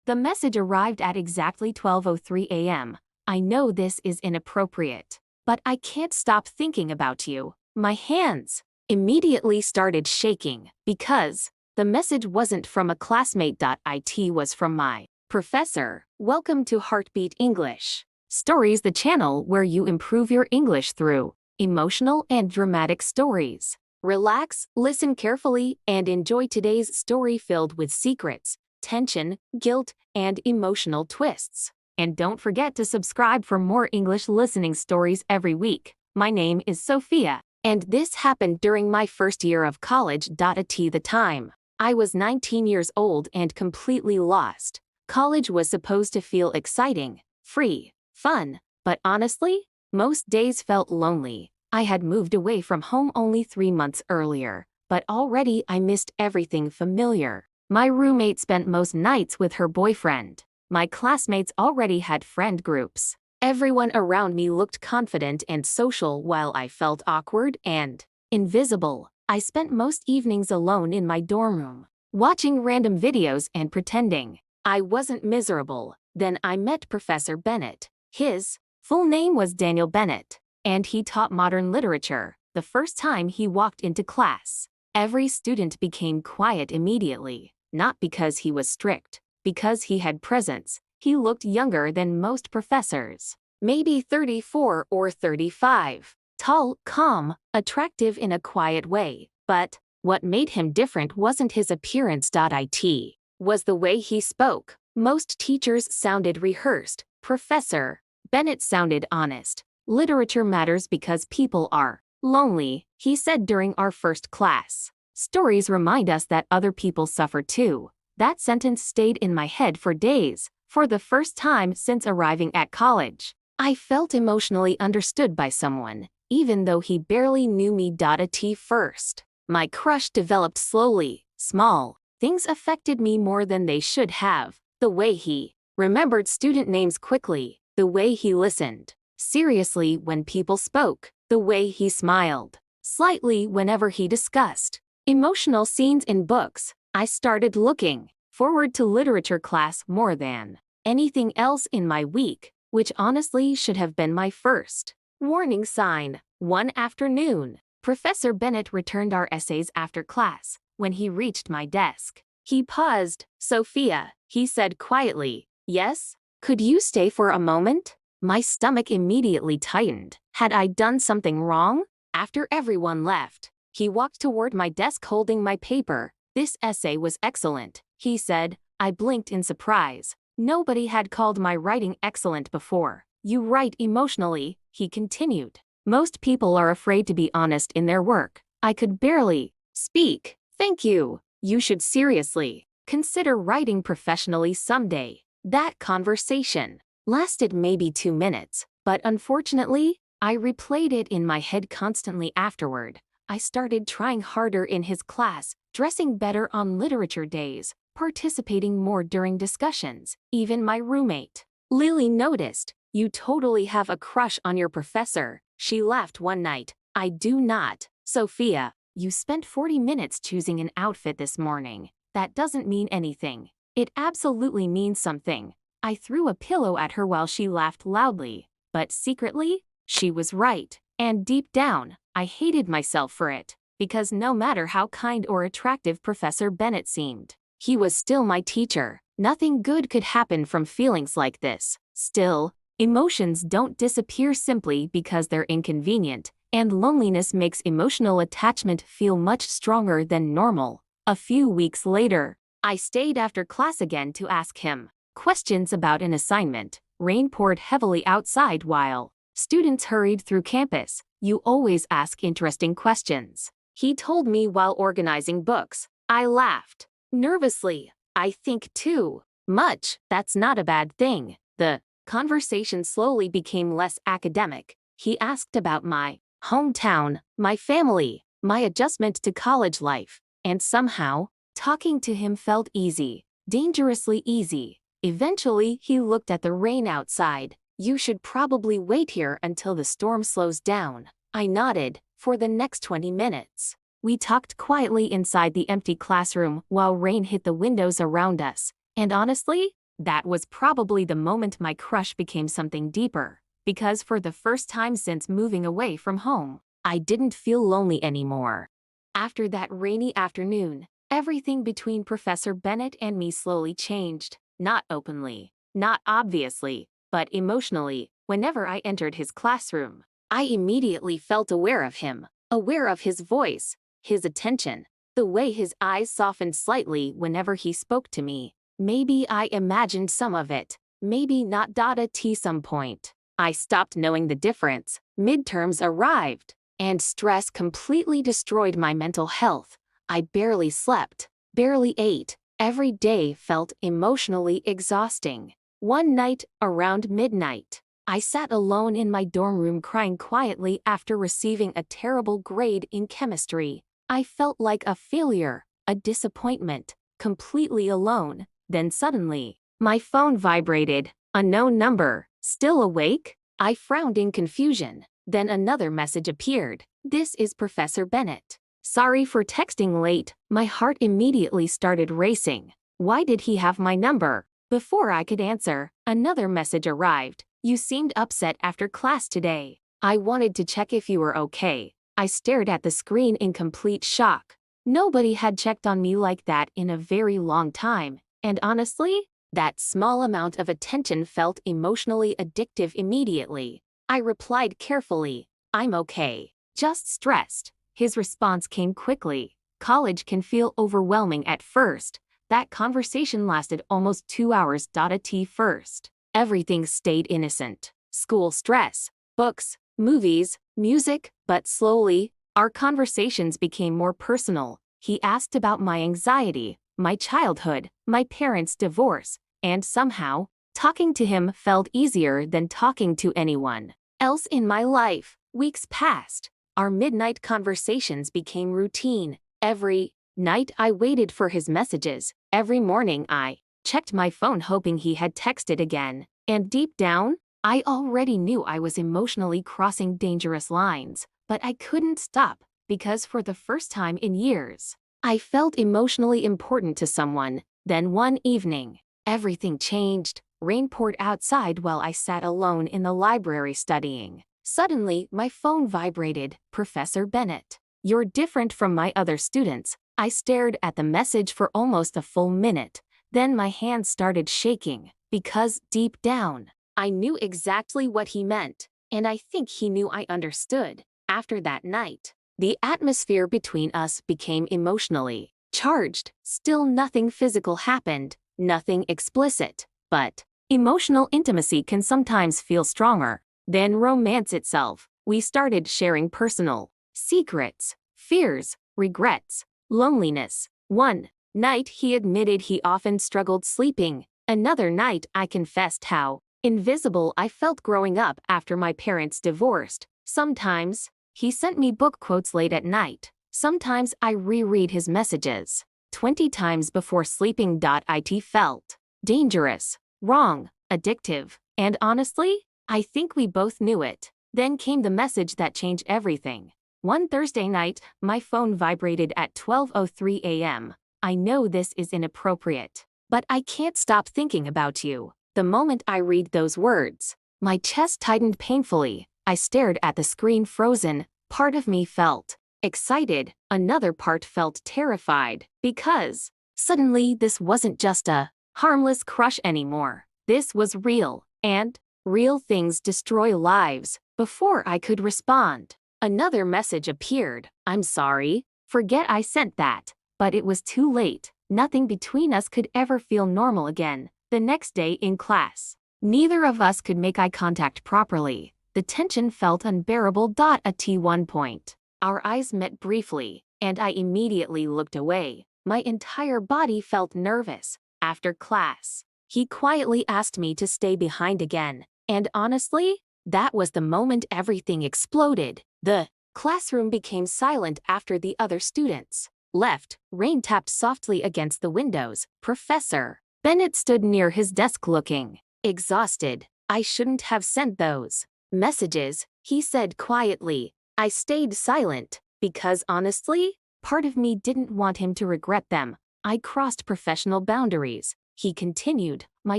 The message arrived at exactly 12:03 a.m. I know this is inappropriate, but I can't stop thinking about you. My hands immediately started shaking because the message wasn't from a classmate. It was from my professor. Welcome to Heartbeat English Stories, the channel where you improve your English through emotional and dramatic stories. Relax, listen carefully, and enjoy today's story filled with secrets, tension, guilt, and emotional twists. And don't forget to subscribe for more English listening stories every week. My name is Sophia, and this happened during my first year of college. At the time, I was 19 years old and completely lost. College was supposed to feel exciting, free, fun, but honestly, most days felt lonely. I had moved away from home only 3 months earlier, but already I missed everything familiar. My roommate spent most nights with her boyfriend. My classmates already had friend groups. Everyone around me looked confident and social while I felt awkward and invisible. I spent most evenings alone in my dorm room, watching random videos and pretending I wasn't miserable. Then I met Professor Bennett. His full name was Daniel Bennett, and he taught modern literature. The first time he walked into class, every student became quiet immediately, not because he was strict, because he had presence. He looked younger than most professors, maybe 34 or 35, tall, calm, attractive in a quiet way. But what made him different wasn't his appearance. It was the way he spoke. Most teachers sounded rehearsed. Professor Bennett sounded honest. Literature matters because people are lonely, he said during our first class. Stories remind us that other people suffer too. That sentence stayed in my head for days. For the first time since arriving at college, I felt emotionally understood by someone, even though he barely knew me. At first, my crush developed slowly. Small things affected me more than they should have. The way he remembered student names quickly, the way he listened seriously when people spoke, the way he smiled slightly whenever he discussed emotional scenes in books. I started looking forward to literature class more than anything else in my week, which honestly should have been my first warning sign. One afternoon, Professor Bennett returned our essays after class. When he reached my desk, he paused. "Sophia," he said quietly. "Yes? Could you stay for a moment?" My stomach immediately tightened. Had I done something wrong? After everyone left, he walked toward my desk holding my paper. "This essay was excellent," he said. I blinked in surprise. Nobody had called my writing excellent before. "You write emotionally," he continued. "Most people are afraid to be honest in their work." I could barely speak. "Thank you. You should seriously consider writing professionally someday." That conversation lasted maybe 2 minutes, but unfortunately, I replayed it in my head constantly afterward. I started trying harder in his class, dressing better on literature days, participating more during discussions. Even my roommate, Lily, noticed. "You totally have a crush on your professor," she laughed one night. "I do not." "Sophia, you spent 40 minutes choosing an outfit this morning. That doesn't mean anything." "It absolutely means something." I threw a pillow at her while she laughed loudly, but secretly, she was right. And deep down, I hated myself for it, because no matter how kind or attractive Professor Bennett seemed, he was still my teacher. Nothing good could happen from feelings like this. Still, emotions don't disappear simply because they're inconvenient, and loneliness makes emotional attachment feel much stronger than normal. A few weeks later, I stayed after class again to ask him questions about an assignment. Rain poured heavily outside while students hurried through campus. "You always ask interesting questions," he told me while organizing books. I laughed nervously. "I think too much. That's not a bad thing." The conversation slowly became less academic. He asked about my hometown, my family, my adjustment to college life, and somehow, talking to him felt easy, dangerously easy. Eventually, he looked at the rain outside. "You should probably wait here until the storm slows down." I nodded. For the next 20 minutes, we talked quietly inside the empty classroom while rain hit the windows around us. And honestly, That was probably the moment my crush became something deeper, because for the first time since moving away from home, I didn't feel lonely anymore. After that rainy afternoon, everything between Professor Bennett and me slowly changed, not openly, not obviously, but emotionally. Whenever I entered his classroom, I immediately felt aware of him, aware of his voice, his attention, the way his eyes softened slightly whenever he spoke to me. Maybe I imagined some of it, maybe not. At some point, I stopped knowing the difference. Midterms arrived, and stress completely destroyed my mental health. I barely slept, barely ate. Every day felt emotionally exhausting. One night, around midnight, I sat alone in my dorm room crying quietly after receiving a terrible grade in chemistry. I felt like a failure, a disappointment, completely alone. Then suddenly, my phone vibrated. Unknown number. Still awake? I frowned in confusion. Then another message appeared. This is Professor Bennett. Sorry for texting late. My heart immediately started racing. Why did he have my number? Before I could answer, another message arrived. You seemed upset after class today. I wanted to check if you were okay. I stared at the screen in complete shock. Nobody had checked on me like that in a very long time, and honestly, that small amount of attention felt emotionally addictive immediately. I replied carefully, I'm okay, just stressed. His response came quickly. College can feel overwhelming at first. That conversation lasted almost 2 hours. At first, everything stayed innocent. School stress, books, movies, music, but slowly, our conversations became more personal. He asked about my anxiety, my childhood, my parents' divorce, and somehow, talking to him felt easier than talking to anyone else in my life. Weeks passed. Our midnight conversations became routine. Every night I waited for his messages. Every morning I checked my phone hoping he had texted again. And deep down, I already knew I was emotionally crossing dangerous lines, but I couldn't stop, because for the first time in years, I felt emotionally important to someone. Then one evening, everything changed. Rain poured outside while I sat alone in the library studying. Suddenly, my phone vibrated. Professor Bennett. You're different from my other students. I stared at the message for almost a full minute. Then my hands started shaking, because deep down, I knew exactly what he meant, and I think he knew I understood. After that night, the atmosphere between us became emotionally charged. Still nothing physical happened, nothing explicit, but emotional intimacy can sometimes feel stronger than romance itself. We started sharing personal secrets, fears, regrets, loneliness. One night he admitted he often struggled sleeping. Another night I confessed how invisible I felt growing up after my parents divorced. Sometimes he sent me book quotes late at night. Sometimes I reread his messages 20 times before sleeping. It felt dangerous, wrong, addictive, and honestly, I think we both knew it. Then came the message that changed everything. One Thursday night, my phone vibrated at 12:03 a.m. I know this is inappropriate, but I can't stop thinking about you. The moment I read those words, my chest tightened painfully. I stared at the screen frozen. Part of me felt excited, another part felt terrified, because suddenly this wasn't just a harmless crush anymore. This was real, and real things destroy lives. Before I could respond, another message appeared. I'm sorry, forget I sent that. But it was too late. Nothing between us could ever feel normal again. The next day in class, neither of us could make eye contact properly. The tension felt unbearable. At one point, our eyes met briefly, and I immediately looked away. My entire body felt nervous. After class, he quietly asked me to stay behind again. And honestly, that was the moment everything exploded. The classroom became silent after the other students left. Rain tapped softly against the windows. Professor Bennett stood near his desk looking exhausted. I shouldn't have sent those messages, he said quietly. I stayed silent, because honestly, part of me didn't want him to regret them. I crossed professional boundaries. he continued. My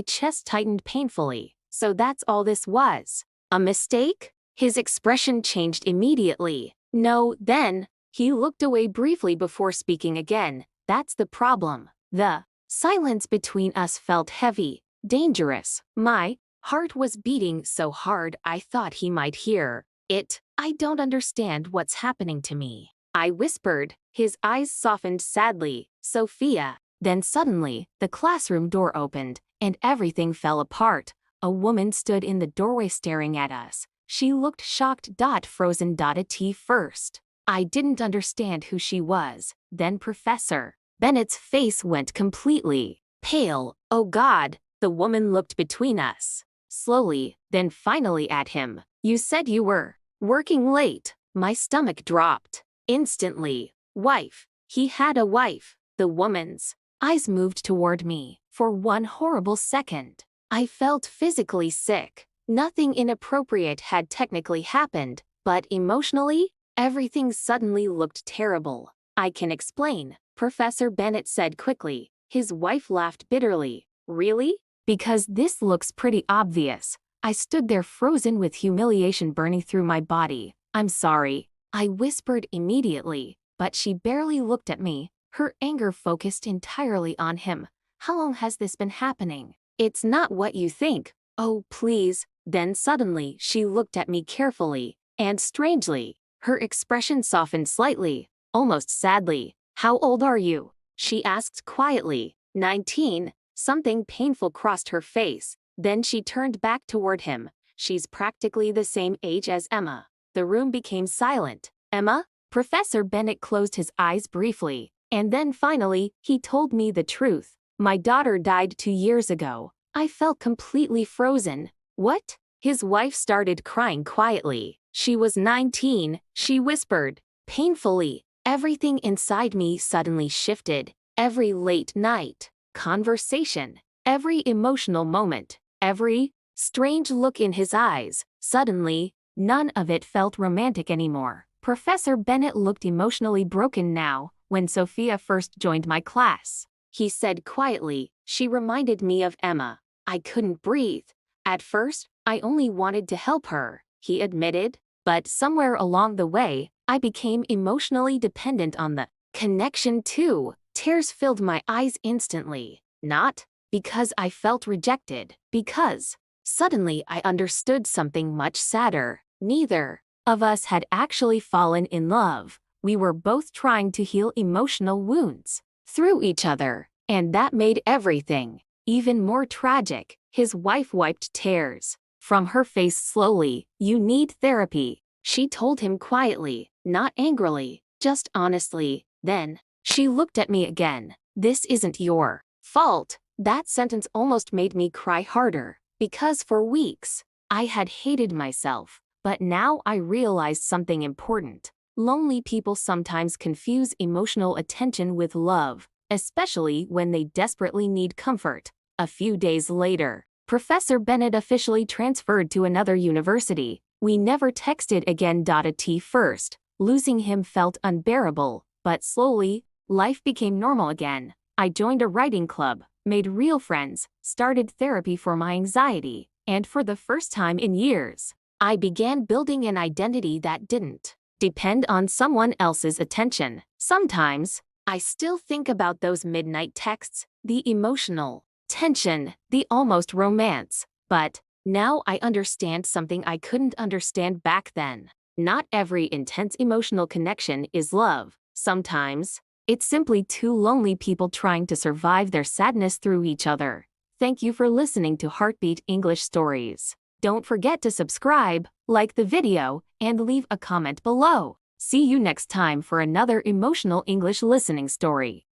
chest tightened painfully. So that's all this was. A mistake? His expression changed immediately. No, then. He looked away briefly before speaking again. That's the problem. The silence between us felt heavy, dangerous. My heart was beating so hard I thought he might hear it. I don't understand what's happening to me, I whispered. His eyes softened sadly. Sophia. Then suddenly, the classroom door opened, and everything fell apart. A woman stood in the doorway staring at us. She looked shocked. Frozen. At first, I didn't understand who she was. Then Professor Bennett's face went completely pale. Oh God, the woman looked between us, slowly, then finally at him. You said you were working late. My stomach dropped. Instantly. Wife. He had a wife. The woman's eyes moved toward me. For one horrible second, I felt physically sick. Nothing inappropriate had technically happened, but emotionally, everything suddenly looked terrible. I can explain, Professor Bennett said quickly. His wife laughed bitterly. Really? Because this looks pretty obvious. I stood there frozen with humiliation burning through my body. I'm sorry, I whispered immediately, but she barely looked at me. Her anger focused entirely on him. How long has this been happening? It's not what you think. Oh, please. Then suddenly she looked at me carefully, and strangely, her expression softened slightly, almost sadly. How old are you? She asked quietly. 19. Something painful crossed her face. Then she turned back toward him. She's practically the same age as Emma. The room became silent. Emma? Professor Bennett closed his eyes briefly, and then finally, he told me the truth. My daughter died 2 years ago. I felt completely frozen. What? His wife started crying quietly. She was 19, she whispered, painfully. Everything inside me suddenly shifted. Every late night conversation, every emotional moment, every strange look in his eyes. Suddenly, none of it felt romantic anymore. Professor Bennett looked emotionally broken now. When Sophia first joined my class, he said quietly, she reminded me of Emma. I couldn't breathe. At first, I only wanted to help her, he admitted, but somewhere along the way, I became emotionally dependent on the connection too. Tears filled my eyes instantly. Not because I felt rejected, because suddenly I understood something much sadder. Neither of us had actually fallen in love. We were both trying to heal emotional wounds through each other, and that made everything even more tragic. His wife wiped tears from her face slowly. You need therapy, she told him quietly, not angrily, just honestly. Then, she looked at me again. This isn't your fault. That sentence almost made me cry harder, because for weeks, I had hated myself. But now I realized something important. Lonely people sometimes confuse emotional attention with love, especially when they desperately need comfort. A few days later, Professor Bennett officially transferred to another university. We never texted again. At first, losing him felt unbearable, but slowly, life became normal again. I joined a writing club, made real friends, started therapy for my anxiety, and for the first time in years, I began building an identity that didn't depend on someone else's attention. Sometimes, I still think about those midnight texts, the emotional tension, the almost romance. But now I understand something I couldn't understand back then. Not every intense emotional connection is love. Sometimes, it's simply two lonely people trying to survive their sadness through each other. Thank you for listening to Heartbeat English Stories. Don't forget to subscribe, like the video, and leave a comment below. See you next time for another emotional English listening story.